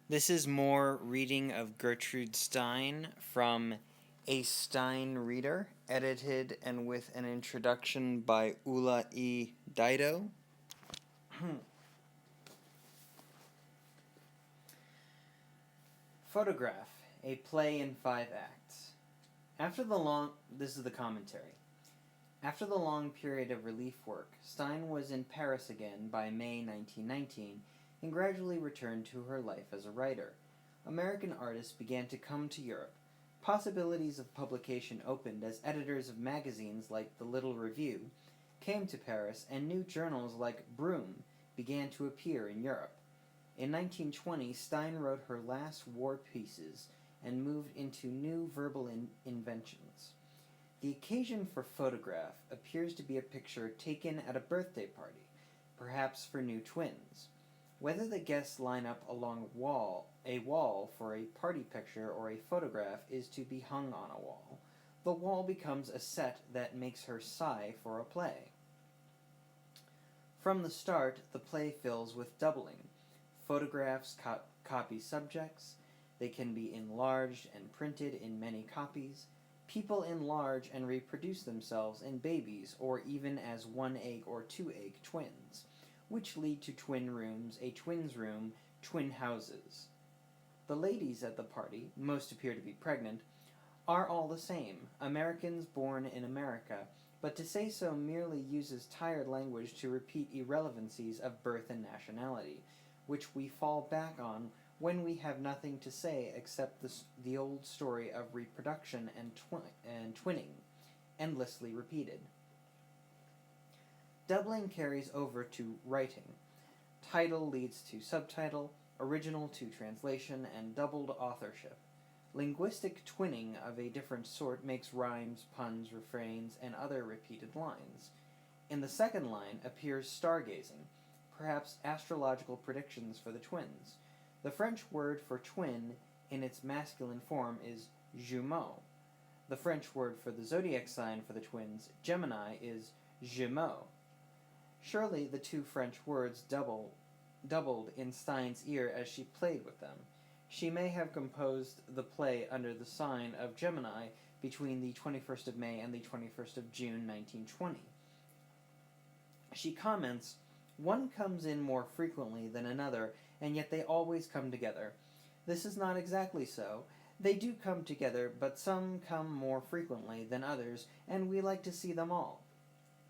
This is more reading of Gertrude Stein from A Stein Reader, edited and with an introduction by Ula E. Dido. Photograph, a play in 5 acts. This is the commentary. After the long period of relief work, Stein was in Paris again by May 1919 and gradually returned to her life as a writer. American artists began to come to Europe. Possibilities of publication opened as editors of magazines like The Little Review came to Paris, and new journals like Broom began to appear in Europe. In 1920, Stein wrote her last war pieces and moved into new verbal inventions. The occasion for photograph appears to be a picture taken at a birthday party, perhaps for new twins. Whether the guests line up along a wall for a party picture or a photograph is to be hung on a wall. The wall becomes a set that makes her sigh for a play. From the start, the play fills with doubling. Photographs copy subjects. They can be enlarged and printed in many copies. People enlarge and reproduce themselves in babies or even as one-egg or two-egg twins, which lead to twin rooms, a twin's room, twin houses. The ladies at the party, most appear to be pregnant, are all the same, Americans born in America, but to say so merely uses tired language to repeat irrelevancies of birth and nationality, which we fall back on when we have nothing to say except the old story of reproduction and twinning, endlessly repeated. Doubling carries over to writing. Title leads to subtitle, original to translation, and doubled authorship. Linguistic twinning of a different sort makes rhymes, puns, refrains, and other repeated lines. In the second line appears stargazing, perhaps astrological predictions for the twins. The French word for twin in its masculine form is jumeau. The French word for the zodiac sign for the twins, Gemini, is Gémeaux. Surely the two French words doubled in Stein's ear as she played with them. She may have composed the play under the sign of Gemini between the 21st of May and the 21st of June 1920. She comments, "One comes in more frequently than another, and yet they always come together. This is not exactly so. They do come together, but some come more frequently than others, and we like to see them all."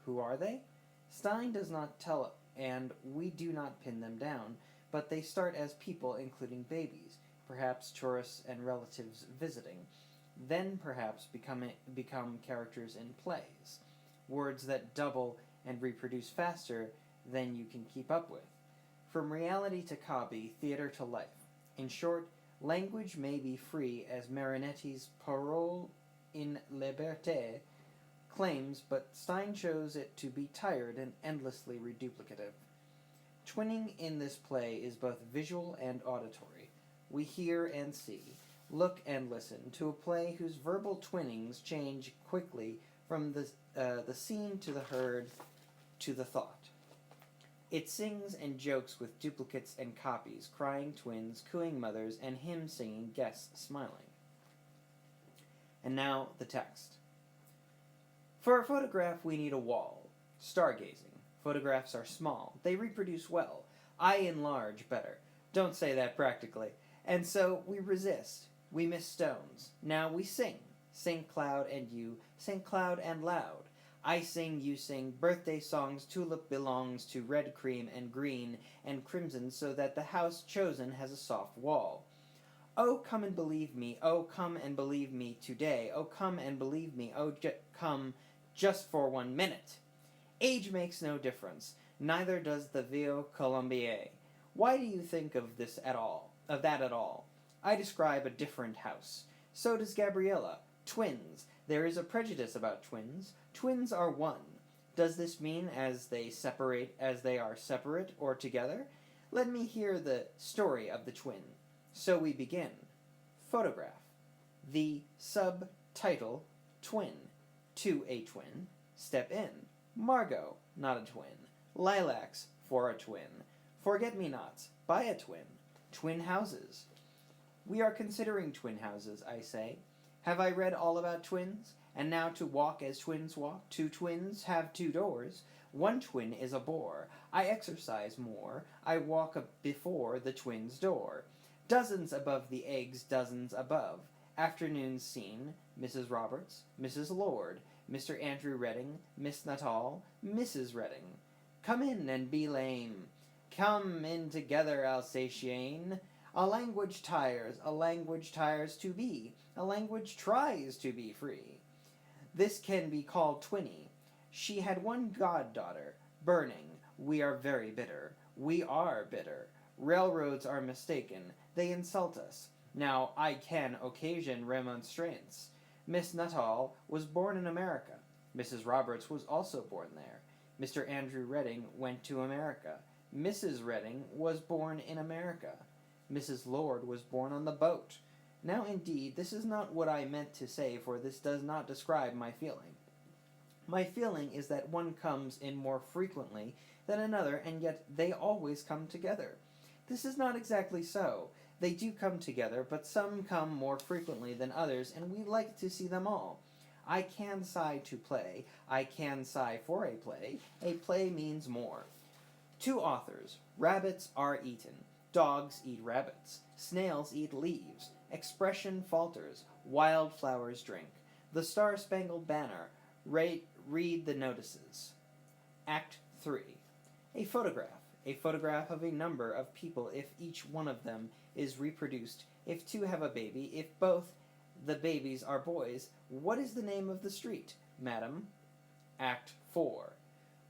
Who are they? Stein does not tell, and we do not pin them down, but they start as people, including babies, perhaps tourists and relatives visiting, then perhaps become characters in plays, words that double and reproduce faster than you can keep up with. From reality to copy, theater to life. In short, language may be free as Marinetti's Parole in Liberté claims, but Stein shows it to be tired and endlessly reduplicative. Twinning in this play is both visual and auditory. We hear and see, look and listen to a play whose verbal twinnings change quickly from the seen to the heard to the thought. It sings and jokes with duplicates and copies, crying twins, cooing mothers, and hymn-singing guests smiling. And now the text. For a photograph, we need a wall. Stargazing. Photographs are small. They reproduce well. I enlarge better. Don't say that practically. And so we resist. We miss stones. Now we sing. Sing cloud and you. Sing cloud and loud. I sing, you sing, birthday songs, tulip belongs to red cream and green and crimson so that the house chosen has a soft wall. Oh, come and believe me, oh, come and believe me today, oh, come and believe me, oh, come just for 1 minute. Age makes no difference, neither does the Vieux Colombier. Why do you think of that at all? I describe a different house. So does Gabriella. Twins. There is a prejudice about twins. Twins are one. Does this mean as they are separate or together? Let me hear the story of the twin. So we begin. Photograph. The subtitle, twin. To a twin. Step in. Margot, not a twin. Lilacs, for a twin. Forget-me-nots, by a twin. Twin houses. We are considering twin houses, I say. Have I read all about twins? And now to walk as twins walk. Two twins have two doors. One twin is a bore. I exercise more. I walk before the twin's door. Dozens above the eggs, dozens above. Afternoon scene. Mrs. Roberts, Mrs. Lord, Mr. Andrew Redding, Miss Nuttall, Mrs. Redding. Come in and be lame. Come in together, Alsatian. A language tires to be. A language tries to be free. This can be called twinny. She had one goddaughter, burning. We are very bitter. We are bitter. Railroads are mistaken. They insult us. Now I can occasion remonstrance. Miss Nuttall was born in America. Mrs. Roberts was also born there. Mr. Andrew Redding went to America. Mrs. Redding was born in America. Mrs. Lord was born on the boat. Now indeed, this is not what I meant to say, for this does not describe my feeling. My feeling is that one comes in more frequently than another, and yet they always come together. This is not exactly so. They do come together, but some come more frequently than others, and we like to see them all. I can sigh to play. I can sigh for a play. A play means more. Two authors. Rabbits are eaten. Dogs eat rabbits. Snails eat leaves. Expression falters. Wildflowers drink. The Star-Spangled Banner. Read the notices. Act 3. A photograph. A photograph of a number of people if each one of them is reproduced. If two have a baby, if both the babies are boys, what is the name of the street, madam? Act 4.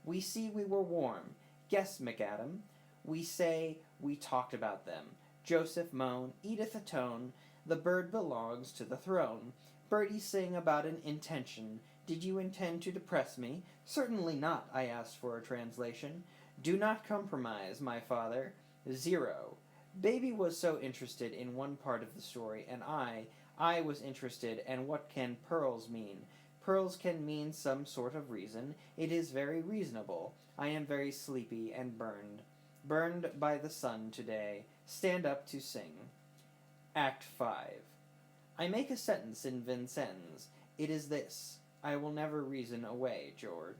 We see we were warm. Guess, McAdam. We say we talked about them. Joseph moan, Edith atone. The bird belongs to the throne. Birdies sing about an intention. Did you intend to depress me? Certainly not, I asked for a translation. Do not compromise, my father. 0. Baby was so interested in one part of the story, and I was interested, and what can pearls mean? Pearls can mean some sort of reason. It is very reasonable. I am very sleepy and burned. Burned by the sun today. Stand up to sing. Act 5. I make a sentence in Vincennes. It is this. I will never reason away, George.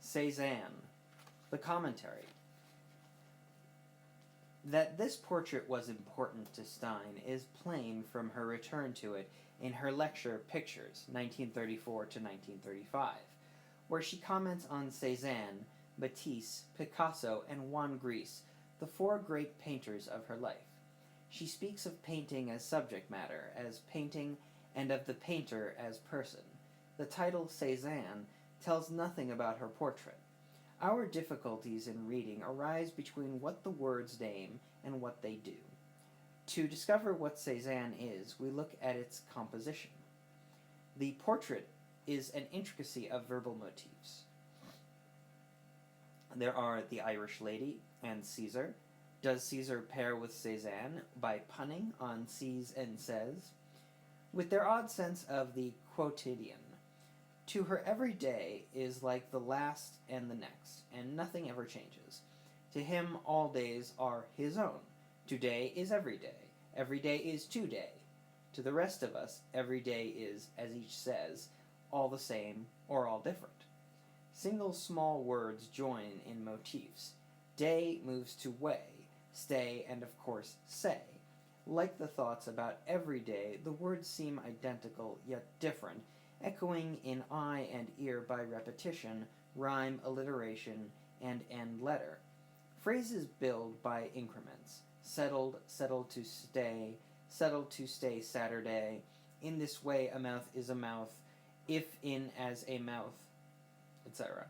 Cézanne. The commentary. That this portrait was important to Stein is plain from her return to it in her lecture Pictures, 1934 to 1935, where she comments on Cézanne, Matisse, Picasso, and Juan Gris, the four great painters of her life. She speaks of painting as subject matter, as painting, and of the painter as person. The title Cézanne tells nothing about her portrait. Our difficulties in reading arise between what the words name and what they do. To discover what Cézanne is, we look at its composition. The portrait is an intricacy of verbal motifs. There are the Irish lady and Caesar. Does Caesar pair with Cézanne by punning on sees and says? With their odd sense of the quotidian. To her every day is like the last and the next, and nothing ever changes. To him all days are his own. Today is every day. Every day is today. To the rest of us, every day is, as each says, all the same or all different. Single small words join in motifs. Day moves to way, stay, and of course say. Like the thoughts about every day, the words seem identical yet different, echoing in eye and ear by repetition, rhyme, alliteration, and end letter. Phrases build by increments. Settled, settled to stay Saturday. In this way a mouth is a mouth, if in as a mouth, etc.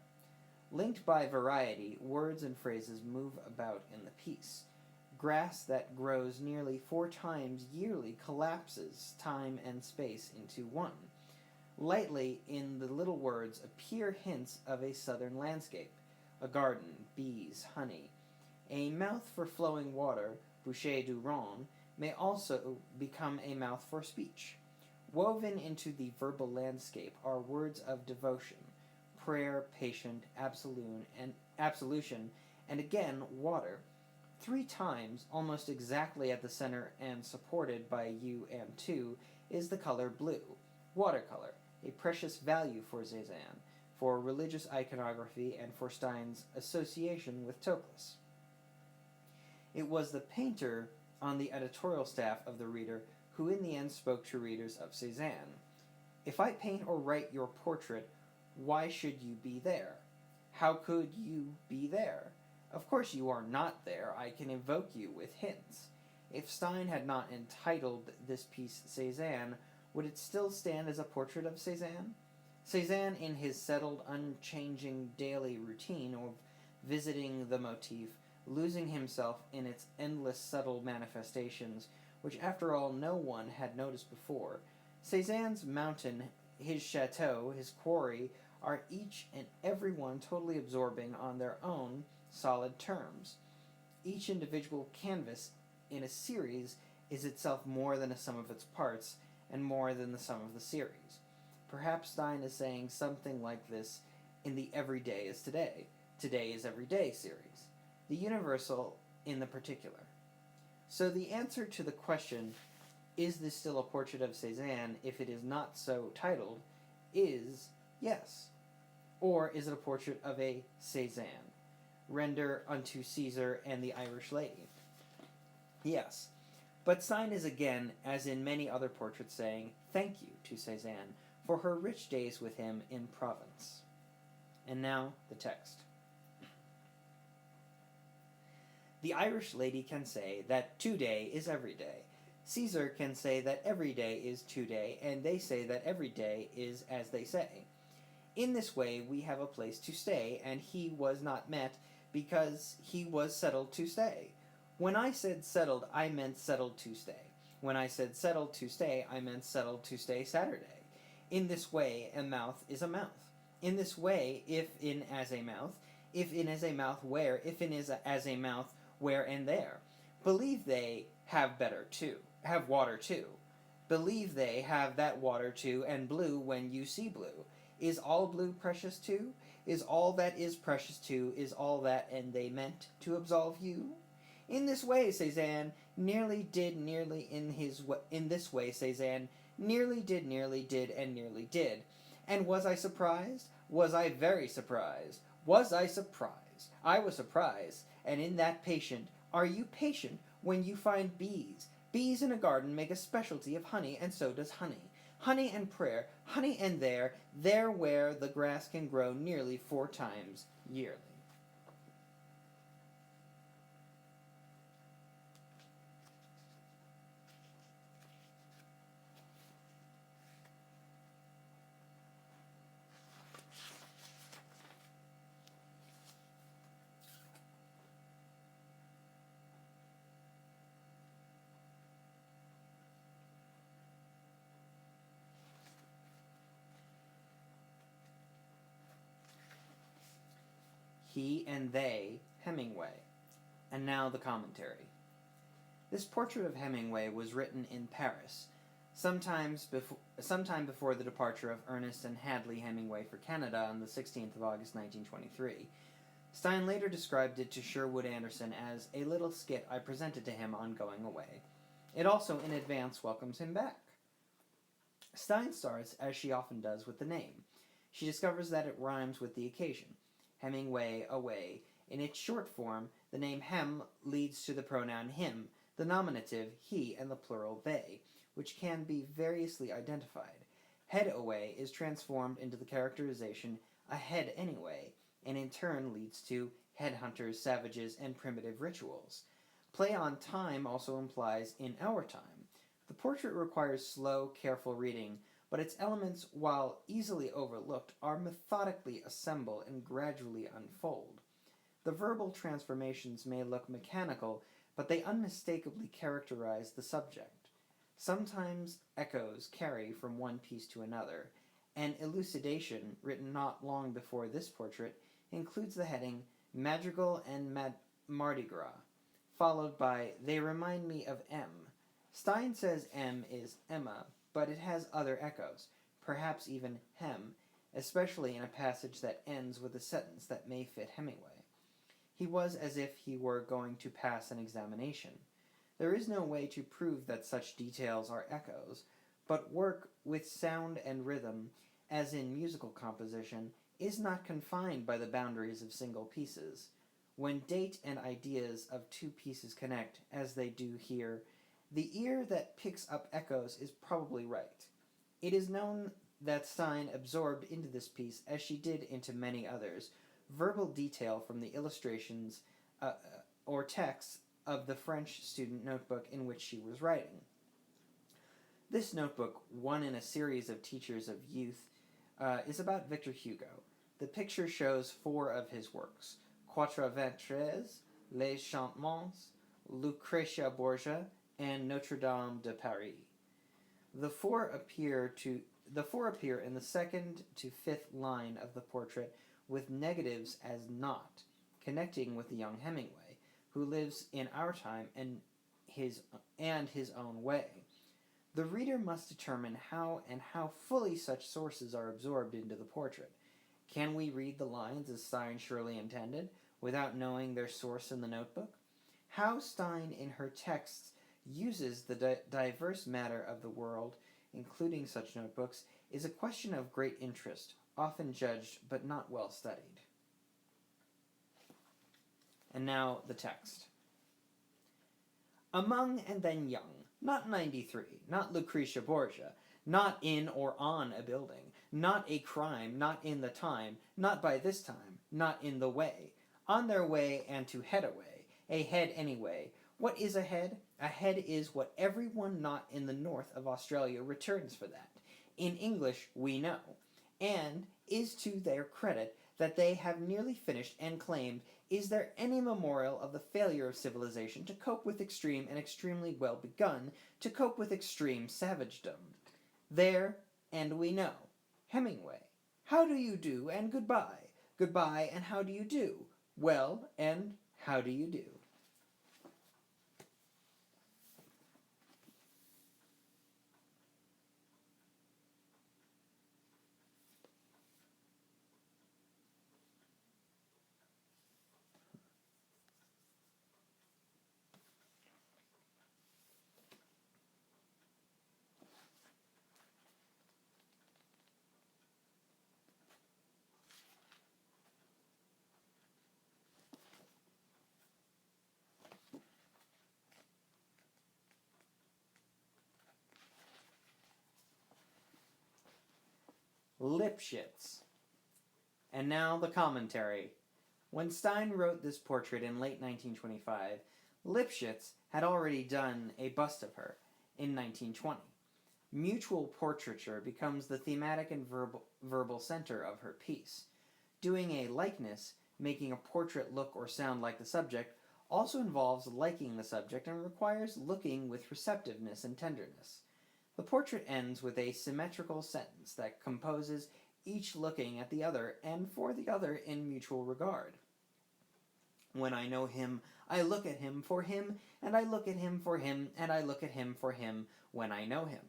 Linked by variety, words and phrases move about in the piece. Grass that grows nearly 4 times yearly collapses time and space into one. Lightly in the little words appear hints of a southern landscape, a garden, bees, honey. A mouth for flowing water, bouche du Rhône, may also become a mouth for speech. Woven into the verbal landscape are words of devotion, prayer, patient, absolution, and again water. 3 times, almost exactly at the center and supported by U and 2, is the color blue, watercolor, a precious value for Cézanne, for religious iconography, and for Stein's association with Toklas. It was the painter on the editorial staff of the Reader who in the end spoke to readers of Cézanne. If I paint or write your portrait, why should you be there? How could you be there? Of course you are not there. I can evoke you with hints. If Stein had not entitled this piece Cézanne, would it still stand as a portrait of Cézanne? Cézanne, in his settled, unchanging daily routine of visiting the motif, losing himself in its endless subtle manifestations, which after all no one had noticed before. Cézanne's mountain, his chateau, his quarry, are each and every one totally absorbing on their own solid terms. Each individual canvas in a series is itself more than a sum of its parts, and more than the sum of the series. Perhaps Stein is saying something like this in the Everyday is Today, Today is Everyday series, the universal in the particular. So the answer to the question, is this still a portrait of Cézanne if it is not so titled, is yes. Or is it a portrait of a Cézanne? Render unto Caesar and the Irish lady. Yes. But Stein is again, as in many other portraits, saying thank you to Cézanne for her rich days with him in Provence. And now the text. The Irish lady can say that today is every day. Caesar can say that every day is today, and they say that every day is as they say. In this way we have a place to stay, and he was not met because he was settled to stay. When I said settled, I meant settled to stay. When I said settled to stay, I meant settled to stay Saturday. In this way, a mouth is a mouth. In this way, if in as a mouth, if in as a mouth where, if in is as a mouth where and there. Believe they have water too. Believe they have that water too, and blue when you see blue. Is all blue precious too? Is all that is precious too? Is all that and they meant to absolve you? In this way, Cézanne nearly did, in this way, Cézanne nearly did, and nearly did. And was I surprised? Was I very surprised? Was I surprised? I was surprised. And in that patient, are you patient when you find bees? Bees in a garden make a specialty of honey, and so does honey. Honey and prayer, honey and there where the grass can grow nearly 4 times yearly. He and they, Hemingway. And now the commentary. This portrait of Hemingway was written in Paris, sometime before the departure of Ernest and Hadley Hemingway for Canada on the 16th of August 1923. Stein later described it to Sherwood Anderson as a little skit I presented to him on going away. It also in advance welcomes him back. Stein starts, as she often does, with the name. She discovers that it rhymes with the occasion. Hemingway, away. In its short form, the name hem leads to the pronoun him, the nominative he, and the plural they, which can be variously identified. Head away is transformed into the characterization ahead anyway, and in turn leads to headhunters, savages, and primitive rituals. Play on time also implies in our time. The portrait requires slow, careful reading, but its elements, while easily overlooked, are methodically assembled and gradually unfold. The verbal transformations may look mechanical, but they unmistakably characterize the subject. Sometimes echoes carry from one piece to another. An elucidation, written not long before this portrait, includes the heading Madrigal and Mardi Gras, followed by They remind me of M. Stein says M is Emma, but it has other echoes, perhaps even hem, especially in a passage that ends with a sentence that may fit Hemingway. He was as if he were going to pass an examination. There is no way to prove that such details are echoes, but work with sound and rhythm, as in musical composition, is not confined by the boundaries of single pieces. When date and ideas of two pieces connect, as they do here, the ear that picks up echoes is probably right. It is known that Stein absorbed into this piece, as she did into many others, verbal detail from the illustrations or texts of the French student notebook in which she was writing. This notebook, one in a series of teachers of youth, is about Victor Hugo. The picture shows 4 of his works: Quatre Vingt-Treize, Les Chantements, Lucretia Borgia, and Notre Dame de Paris. The four appear in the second to fifth line of the portrait, with negatives as not, connecting with the young Hemingway, who lives in our time and his own way. The reader must determine how fully such sources are absorbed into the portrait. Can we read the lines as Stein surely intended, without knowing their source in the notebook? How Stein in her texts uses the diverse matter of the world, including such notebooks, is a question of great interest, often judged but not well studied. And now the text. Among and then young, not 93, not Lucretia Borgia, not in or on a building, not a crime, not in the time, not by this time, not in the way, on their way and to head away, a head anyway. What is a head? A head is what everyone not in the north of Australia returns for that. In English, we know, and is to their credit that they have nearly finished and claimed. Is there any memorial of the failure of civilization to cope with extreme and extremely well begun, to cope with extreme savagedom? There, and we know. Hemingway. How do you do, and goodbye. Goodbye, and how do you do? Well, and how do you do? Lipschitz. And now the commentary. When Stein wrote this portrait in late 1925, Lipschitz had already done a bust of her in 1920. Mutual portraiture becomes the thematic and verbal center of her piece. Doing a likeness, making a portrait look or sound like the subject, also involves liking the subject and requires looking with receptiveness and tenderness. The portrait ends with a symmetrical sentence that composes each looking at the other and for the other in mutual regard. When I know him, I look at him for him, and I look at him for him, and I look at him for him when I know him.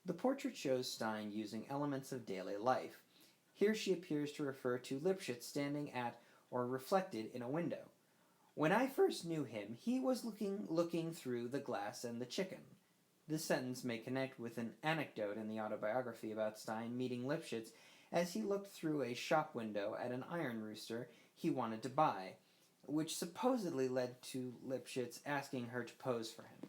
The portrait shows Stein using elements of daily life. Here she appears to refer to Lipschitz standing at or reflected in a window. When I first knew him, he was looking through the glass and the chicken. This sentence may connect with an anecdote in the autobiography about Stein meeting Lipschitz as he looked through a shop window at an iron rooster he wanted to buy, which supposedly led to Lipschitz asking her to pose for him.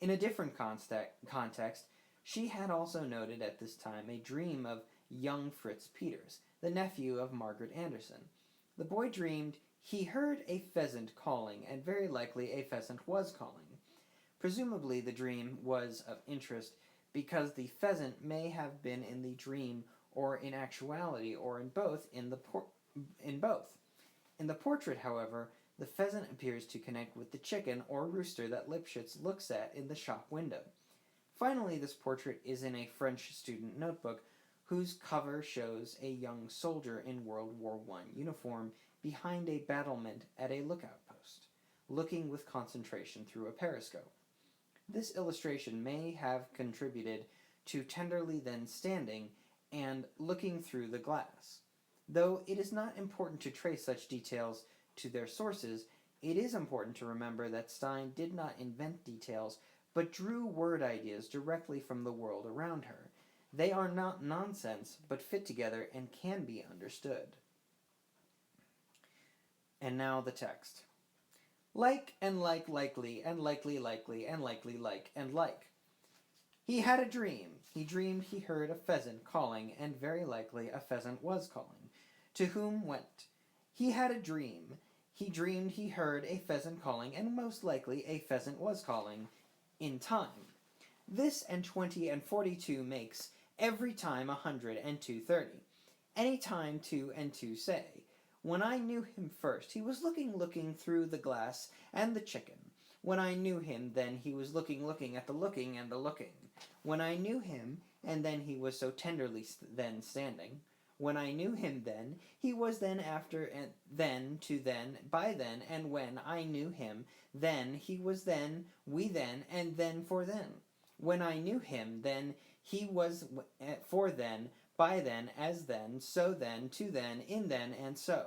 In a different context, she had also noted at this time a dream of young Fritz Peters, the nephew of Margaret Anderson. The boy dreamed he heard a pheasant calling, and very likely a pheasant was calling. Presumably the dream was of interest because the pheasant may have been in the dream or in actuality or in both. In the portrait, however, The pheasant appears to connect with the chicken or rooster that Lipschitz looks at in the shop window. Finally, this portrait is in a French student notebook whose cover shows a young soldier in World War I uniform behind a battlement at a lookout post, looking with concentration through a periscope. This illustration may have contributed to tenderly then standing and looking through the glass. Though it is not important to trace such details to their sources, it is important to remember that Stein did not invent details, but drew word ideas directly from the world around her. They are not nonsense, but fit together and can be understood. And now the text. Like and like likely and likely likely and likely like and like. He had a dream. He dreamed he heard a pheasant calling, and very likely a pheasant was calling. To whom went? He had a dream. He dreamed he heard a pheasant calling, and most likely a pheasant was calling. In time. This and 20 and 42 makes every time 100 and 230. Any time 2 and 2 say. When I knew him first, he was looking through the glass and the chicken. When I knew him, then he was looking at the looking and the looking. When I knew him, and then he was so tenderly then standing. When I knew him then, he was then after and then to then, by then, and when I knew him, then he was then, we then, and then for then. When I knew him, then he was for then, by then, as then, so then, to then, in then, and so.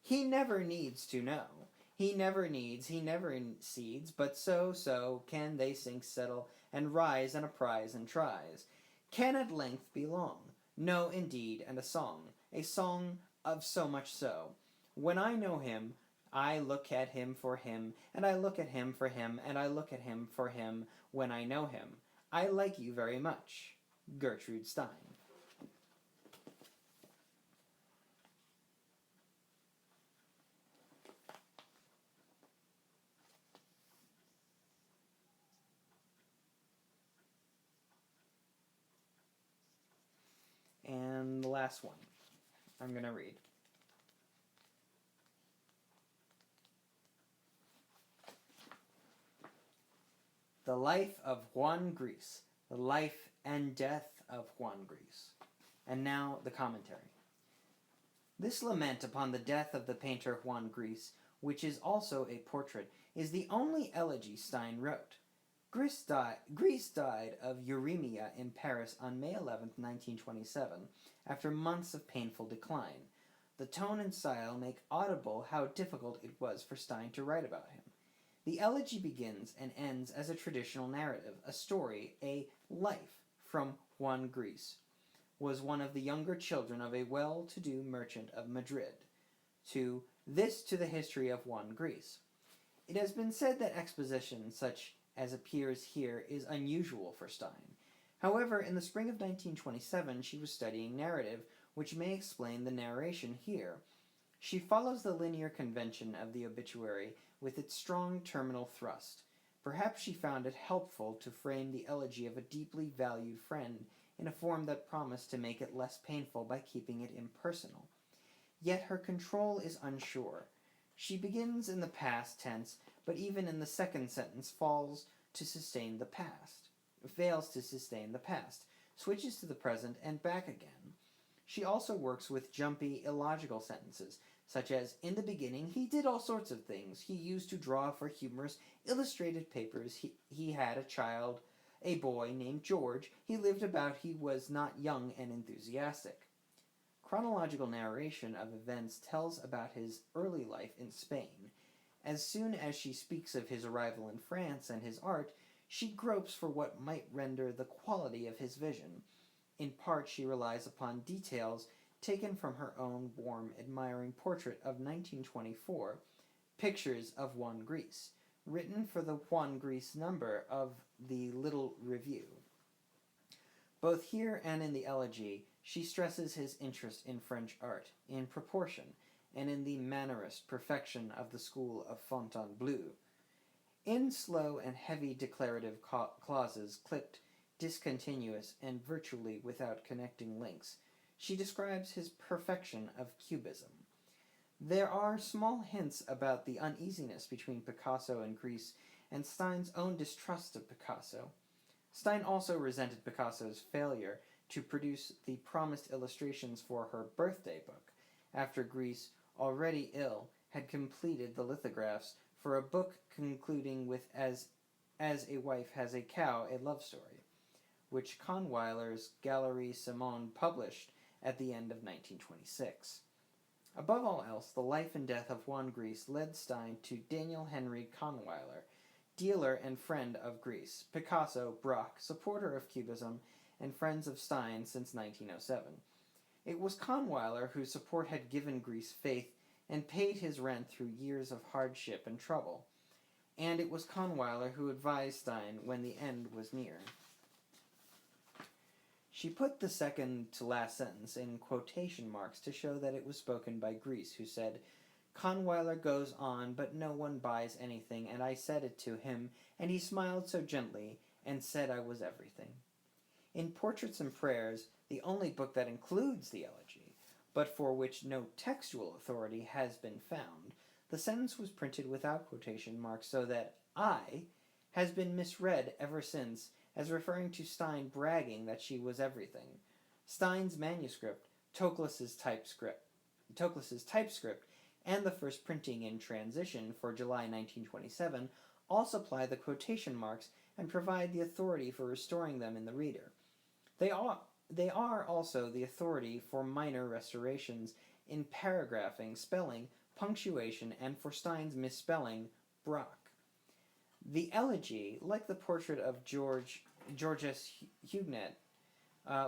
He never needs to know. He never seeds, but so can they sink, settle, and rise, and apprise, and tries. Can at length be long. No, indeed, and a song of so much so. When I know him, I look at him for him, and I look at him for him, and I look at him for him when I know him. I like you very much. Gertrude Stein. And the last one I'm going to read. The Life of Juan Gris. The Life and Death of Juan Gris. And now the commentary. This lament upon the death of the painter Juan Gris, which is also a portrait, is the only elegy Stein wrote. Gris died of uremia in Paris on May 11, 1927, after months of painful decline. The tone and style make audible how difficult it was for Stein to write about him. The elegy begins and ends as a traditional narrative, a story, a life from Juan Gris. Was one of the younger children of a well-to-do merchant of Madrid. To the history of Juan Gris. It has been said that exposition such as appears here is unusual for Stein. However, in the spring of 1927 she was studying narrative, which may explain the narration here. She follows the linear convention of the obituary with its strong terminal thrust. Perhaps she found it helpful to frame the elegy of a deeply valued friend in a form that promised to make it less painful by keeping it impersonal. Yet her control is unsure. She begins in the past tense, but even in the second sentence fails to sustain the past, switches to the present and back again. She also works with jumpy, illogical sentences, such as, in the beginning he did all sorts of things. He used to draw for humorous illustrated papers. He had a boy named George. He lived about. He was not young and enthusiastic. Chronological narration of events tells about his early life in Spain. As soon as she speaks of his arrival in France and his art, she gropes for what might render the quality of his vision. In part, she relies upon details taken from her own warm, admiring portrait of 1924, Pictures of Juan Gris, written for the Juan Gris number of the Little Review. Both here and in the elegy, she stresses his interest in French art, in proportion, and in the mannerist perfection of the school of Fontainebleau. In slow and heavy declarative clauses, clipped, discontinuous, and virtually without connecting links, she describes his perfection of cubism. There are small hints about the uneasiness between Picasso and Greece and Stein's own distrust of Picasso. Stein also resented Picasso's failure to produce the promised illustrations for her birthday book, after Greece, already ill, had completed the lithographs for a book concluding with As a Wife Has a Cow, a Love Story, which Kahnweiler's Galerie Simone published at the end of 1926. Above all else, the life and death of Juan Gris led Stein to Daniel Henry Kahnweiler, dealer and friend of Gris, Picasso, Braque, supporter of Cubism, and friends of Stein since 1907. It was Kahnweiler whose support had given Gris faith and paid his rent through years of hardship and trouble, and it was Kahnweiler who advised Stein when the end was near. She put the second to last sentence in quotation marks to show that it was spoken by Gris, who said, "Kahnweiler goes on, but no one buys anything, and I said it to him, and he smiled so gently, and said I was everything." In Portraits and Prayers, the only book that includes the elegy, but for which no textual authority has been found, the sentence was printed without quotation marks so that "I" has been misread ever since as referring to Stein bragging that she was everything. Stein's manuscript, Toklas's typescript, and the first printing in transition for July 1927 all supply the quotation marks and provide the authority for restoring them in the reader. They are also the authority for minor restorations in paragraphing, spelling, punctuation, and for Stein's misspelling, Braque. The elegy, like the portrait of Georges Huguenet,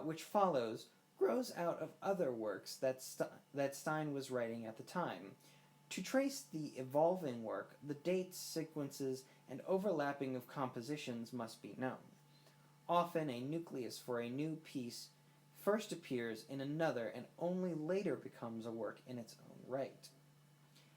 which follows, grows out of other works that Stein was writing at the time. To trace the evolving work, the dates, sequences, and overlapping of compositions must be known. Often a nucleus for a new piece first appears in another and only later becomes a work in its own right.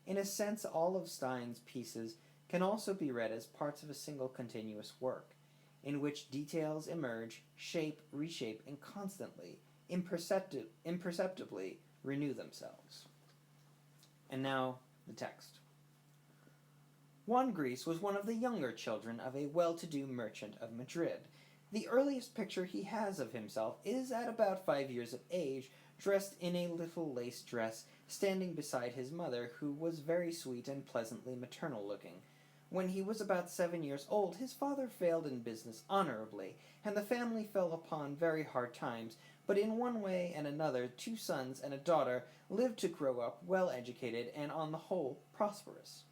In a sense, all of Stein's pieces can also be read as parts of a single continuous work, in which details emerge, shape, reshape, and constantly, imperceptibly renew themselves. And now, the text. Juan Gris was one of the younger children of a well-to-do merchant of Madrid. The earliest picture he has of himself is at about 5 years of age, dressed in a little lace dress, standing beside his mother, who was very sweet and pleasantly maternal-looking. When he was about 7 years old, his father failed in business honorably, and the family fell upon very hard times, but in one way and another 2 sons and a daughter lived to grow up well-educated and on the whole prosperous.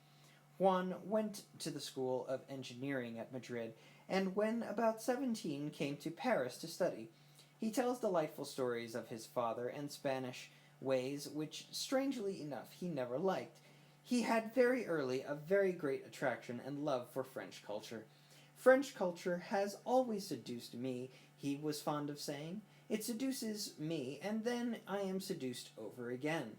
Juan went to the School of Engineering at Madrid, and when about 17 came to Paris to study. He tells delightful stories of his father and Spanish ways, which, strangely enough, he never liked. He had very early a very great attraction and love for French culture. "French culture has always seduced me," he was fond of saying. "It seduces me, and then I am seduced over again."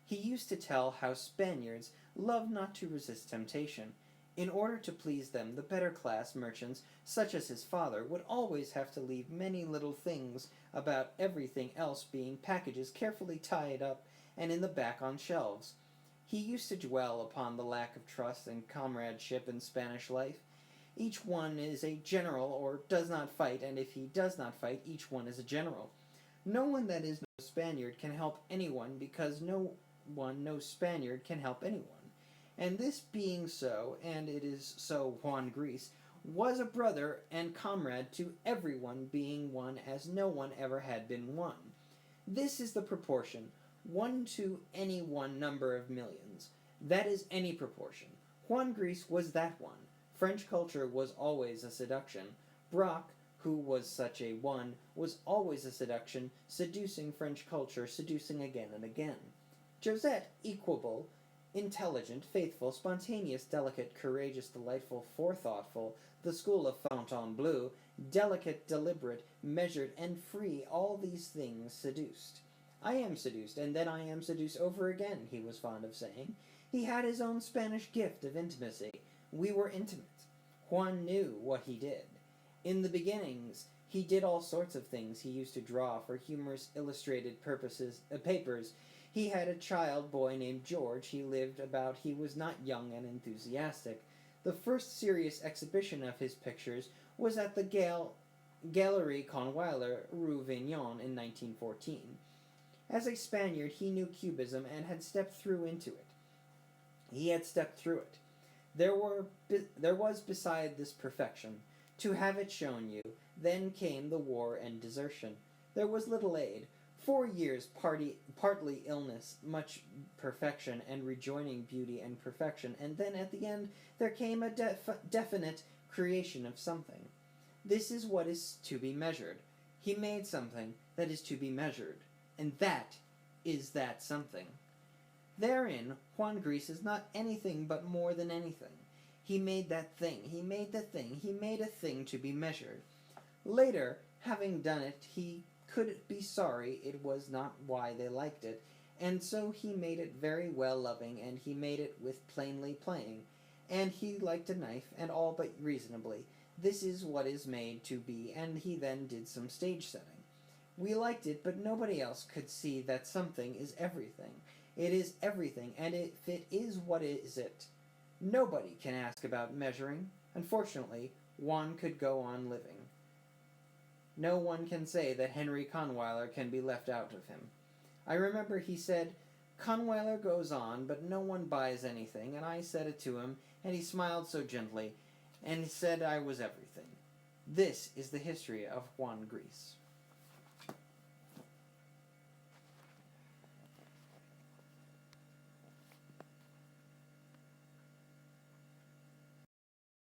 He used to tell how Spaniards love not to resist temptation. In order to please them, the better class merchants, such as his father, would always have to leave many little things about everything else being packages carefully tied up and in the back on shelves. He used to dwell upon the lack of trust and comradeship in Spanish life. Each one is a general or does not fight, and if he does not fight, each one is a general. No one that is no Spaniard can help anyone, because no one no Spaniard can help anyone. And this being so, and it is so, Juan Gris was a brother and comrade to everyone, being one as no one ever had been one. This is the proportion, 1 to any one number of millions. That is any proportion. Juan Gris was that one. French culture was always a seduction. Braque, who was such a one, was always a seduction, seducing French culture, seducing again and again. Josette, equable, intelligent, faithful, spontaneous, delicate, courageous, delightful, forethoughtful, the school of Fontainebleau, delicate, deliberate, measured, and free, all these things seduced. "I am seduced, and then I am seduced over again," he was fond of saying. He had his own Spanish gift of intimacy. We were intimate. Juan knew what he did. In the beginnings, he did all sorts of things. He used to draw for humorous illustrated papers. He had a child boy named George. He was not young and enthusiastic. The first serious exhibition of his pictures was at the Galerie Conweiler, Rue Vignon, in 1914. As a Spaniard, he knew Cubism and had stepped through into it. He had stepped through it. There was beside this perfection, to have it shown you. Then came the war and desertion. There was little aid. 4 years, partly illness, much perfection, and rejoining beauty and perfection, and then at the end there came a definite creation of something. This is what is to be measured. He made something that is to be measured, and that is that something. Therein, Juan Gris is not anything but more than anything. He made that thing, he made the thing, he made a thing to be measured. Later, having done it, he could be sorry it was not why they liked it, and so he made it very well loving, and he made it with plainly playing, and he liked a knife, and all but reasonably. This is what is made to be, and he then did some stage setting. We liked it, but nobody else could see that something is everything. It is everything, and if it is, what is it? Nobody can ask about measuring. Unfortunately, Juan could go on living. No one can say that Henry Conweiler can be left out of him. I remember he said, "Conweiler goes on, but no one buys anything," and I said it to him, and he smiled so gently, and he said I was everything. This is the history of Juan Gris.